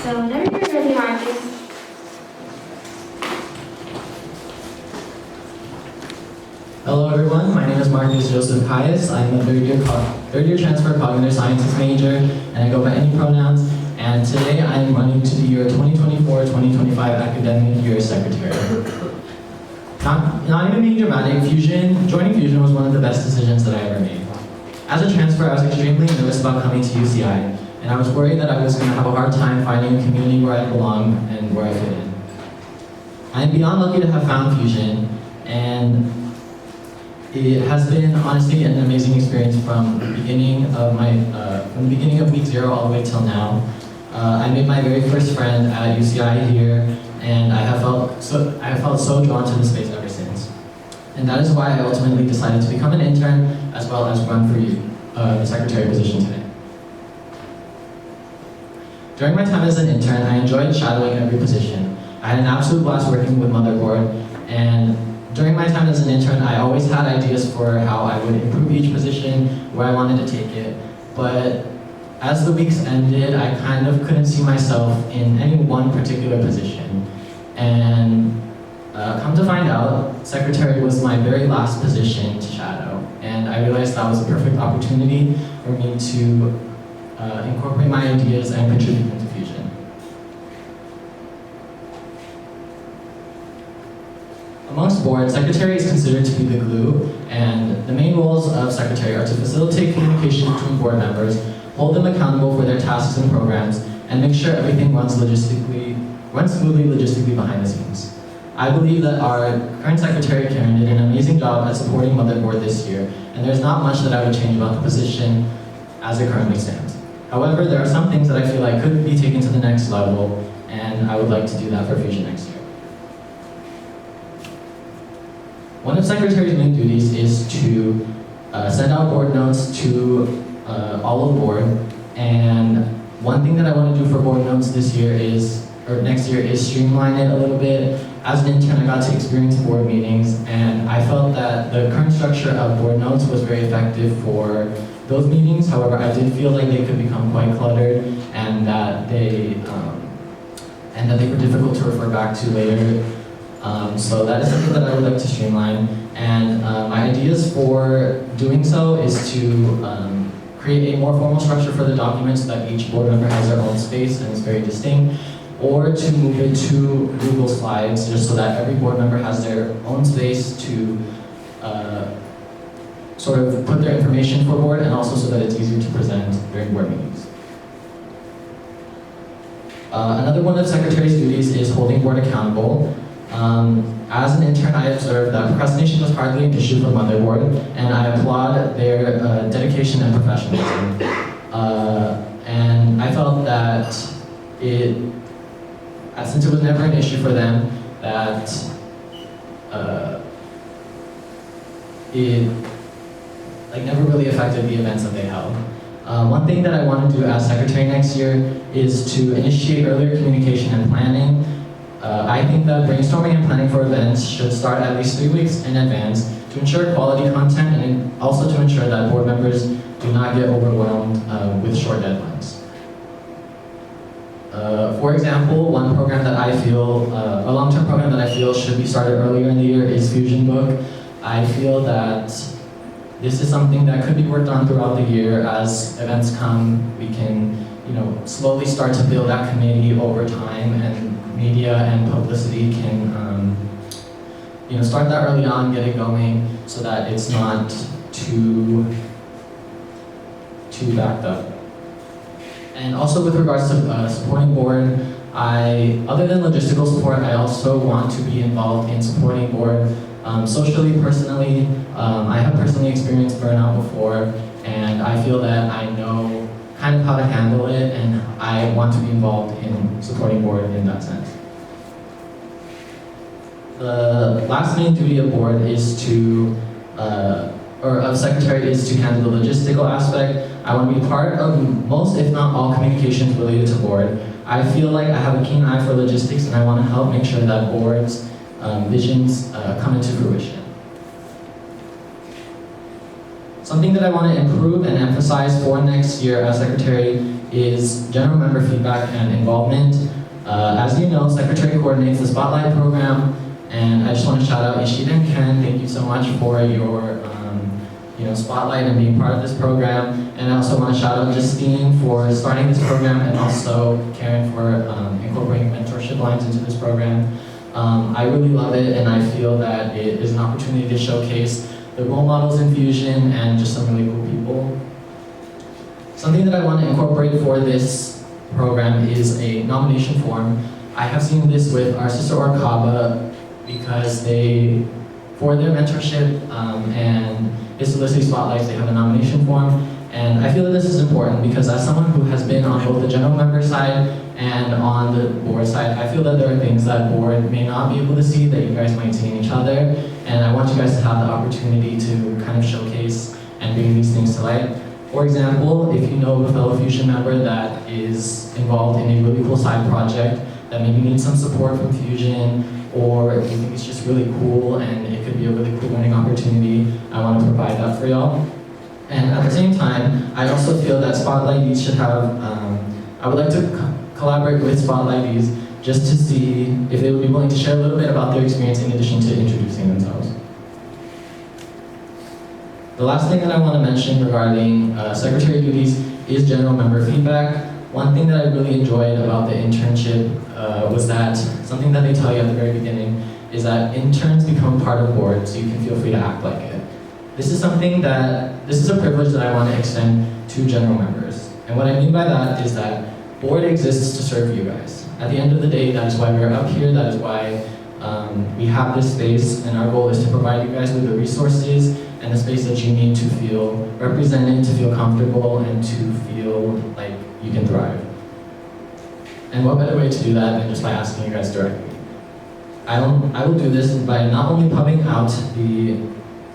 So whenever you're ready, Marcus. Hello everyone, my name is Marcus Joseph Cayas. I'm a third-year transfer cognitive sciences major, and I go by any pronouns. And today I'm running to the year 2024-2025 academic year secretary. Not even being dramatic, joining Fusion was one of the best decisions that I ever made. As a transfer, I was extremely nervous about coming to UCI, and I was worried that I was going to have a hard time finding a community where I belong and where I fit in. I'm beyond lucky to have found Fusion, and it has been honestly an amazing experience from the beginning of week 0 all the way till now. I made my very first friend at UCI here, and I have felt so drawn to the space ever since. And that is why I ultimately decided to become an intern as well as run for the secretary position today. During my time as an intern, I enjoyed shadowing every position. I had an absolute blast working with Motherboard, and during my time as an intern, I always had ideas for how I would improve each position, where I wanted to take it. But as the weeks ended, I kind of couldn't see myself in any one particular position. And come to find out, secretary was my very last position to shadow. And I realized that was a perfect opportunity for me to incorporate my ideas and contribute into Fusion. Amongst boards, secretary is considered to be the glue, and the main roles of secretary are to facilitate communication between board members, hold them accountable for their tasks and programs, and make sure everything runs smoothly logistically behind the scenes. I believe that our current secretary, Karen, did an amazing job at supporting Motherboard this year, and there's not much that I would change about the position as it currently stands. However, there are some things that I feel like could be taken to the next level, and I would like to do that for Fusion next year. One of Secretary's main duties is to send out board notes to all of the board, and one thing that I want to do for board notes next year is streamline it a little bit. As an intern, I got to experience board meetings, and I felt that the current structure of board notes was very effective for those meetings. However, I did feel like they could become quite cluttered, and that they were difficult to refer back to later. So that is something that I would like to streamline. And my ideas for doing so is to create a more formal structure for the documents so that each board member has their own space and is very distinct, or to move it to Google Slides just so that every board member has their own space to sort of put their information forward, and also so that it's easier to present during board meetings. Another one of Secretary's duties is holding board accountable. As an intern, I observed that procrastination was hardly an issue for Motherboard, and I applaud their dedication and professionalism. And I felt that since it was never an issue for them, that it never really affected the events that they held. One thing that I want to do as secretary next year is to initiate earlier communication and planning. I think that brainstorming and planning for events should start at least 3 weeks in advance to ensure quality content, and also to ensure that board members do not get overwhelmed with short deadlines. For example, one program that I feel, a long-term program that I feel should be started earlier in the year is Fusion Book. I feel that this is something that could be worked on throughout the year. As events come, we can slowly start to build that committee over time, and media and publicity can start that early on, get it going, so that it's not too backed up. And also with regards to supporting board, other than logistical support, I also want to be involved in supporting board socially, personally. I have personally experienced burnout before, and I feel that I know kind of how to handle it, and I want to be involved in supporting board in that sense. The last main duty of board is of secretary is to handle the logistical aspect. I want to be part of most, if not all, communications related to board. I feel like I have a keen eye for logistics, and I want to help make sure that board's visions come into fruition. Something that I want to improve and emphasize for next year as secretary is general member feedback and involvement. As you know, Secretary coordinates the Spotlight program, and I just want to shout out Ishida and Ken. Thank you so much for your spotlight and being part of this program. And I also want to shout out Justine for starting this program, and also Karen for incorporating mentorship lines into this program. I really love it, and I feel that it is an opportunity to showcase the role models in Fusion and just some really cool people. Something that I want to incorporate for this program is a nomination form. I have seen this with our sister org Kaba, because for their mentorship and Disability Spotlights, they have a nomination form. And I feel that this is important because as someone who has been on both the general member side and on the board side, I feel that there are things that board may not be able to see that you guys might see in each other. And I want you guys to have the opportunity to kind of showcase and bring these things to light. For example, if you know of a fellow Fusion member that is involved in a really cool side project that maybe needs some support from Fusion, or if you think it's just really cool and it could be a really cool learning opportunity, I want to provide that for y'all. And at the same time, I also feel that Spotlighties should have, I would like to collaborate with Spotlighties just to see if they would be willing to share a little bit about their experience in addition to introducing themselves. The last thing that I want to mention regarding secretary duties is general member feedback. One thing that I really enjoyed about the internship was that something that they tell you at the very beginning is that interns become part of the board, so you can feel free to act like it. This is a privilege that I want to extend to general members. And what I mean by that is that board exists to serve you guys. At the end of the day, that is why we're up here, that is why we have this space, and our goal is to provide you guys with the resources and the space that you need to feel represented, to feel comfortable, and to feel like you can thrive. And what better way to do that than just by asking you guys directly? I will do this by not only pubbing out the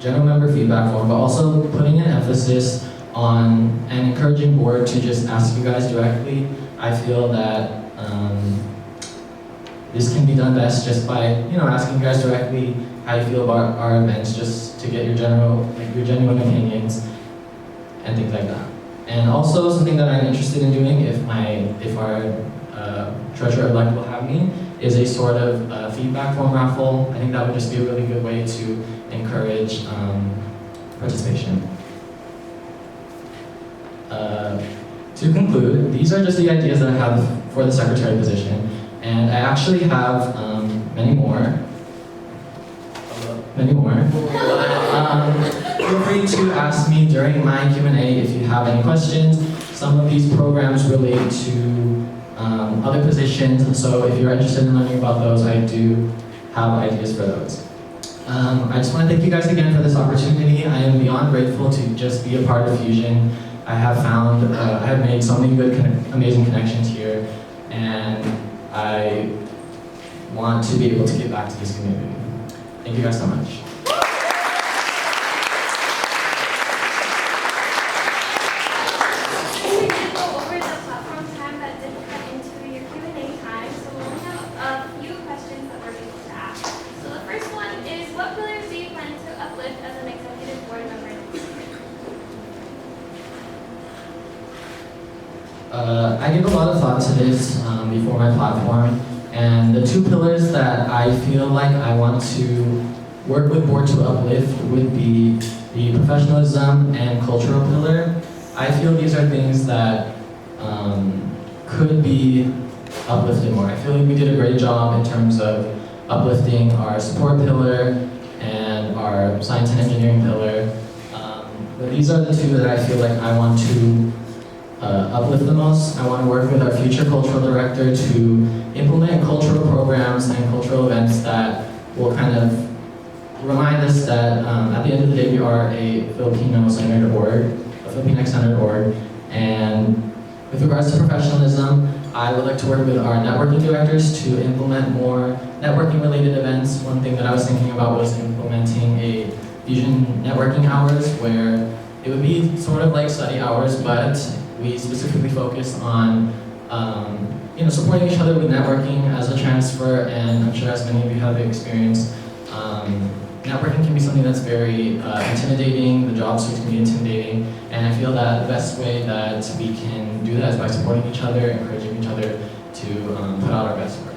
general member feedback form, but also putting an emphasis on and encouraging board to just ask you guys directly. I feel that this can be done best just by asking you guys directly how you feel about our events, just to get your genuine opinions and things like that. And also something that I'm interested in doing, if our treasurer-elect will have me, is a sort of feedback form raffle. I think that would just be a really good way to encourage participation. To conclude, these are just the ideas that I have for the secretary position, and I actually have many more. Feel free to ask me during my Q&A if you have any questions. Some of these programs relate to other positions, so if you're interested in learning about those, I do have ideas for those. I just want to thank you guys again for this opportunity. I am beyond grateful to just be a part of Fusion. I have made so many good, amazing connections here, and I want to be able to give back to this community. Thank you guys so much. I give a lot of thought to this before my platform, and the two pillars that I feel like I want to work with board to uplift would be the professionalism and cultural pillar. I feel these are things that could be uplifted more. I feel like we did a great job in terms of uplifting our support pillar and our science and engineering pillar, but these are the two that I feel like I want to uplift the most. I want to work with our future cultural director to implement cultural programs and cultural events that will kind of remind us that at the end of the day we are a Filipino-centered org, a Filipinx-centered org. And with regards to professionalism, I would like to work with our networking directors to implement more networking-related events. One thing that I was thinking about was implementing a Fusion networking hours where it would be sort of like study hours, but we specifically focus on supporting each other with networking as a transfer, and I'm sure as many of you have experienced, networking can be something that's very intimidating, the job search can be intimidating, and I feel that the best way that we can do that is by supporting each other, encouraging each other to put out our best work.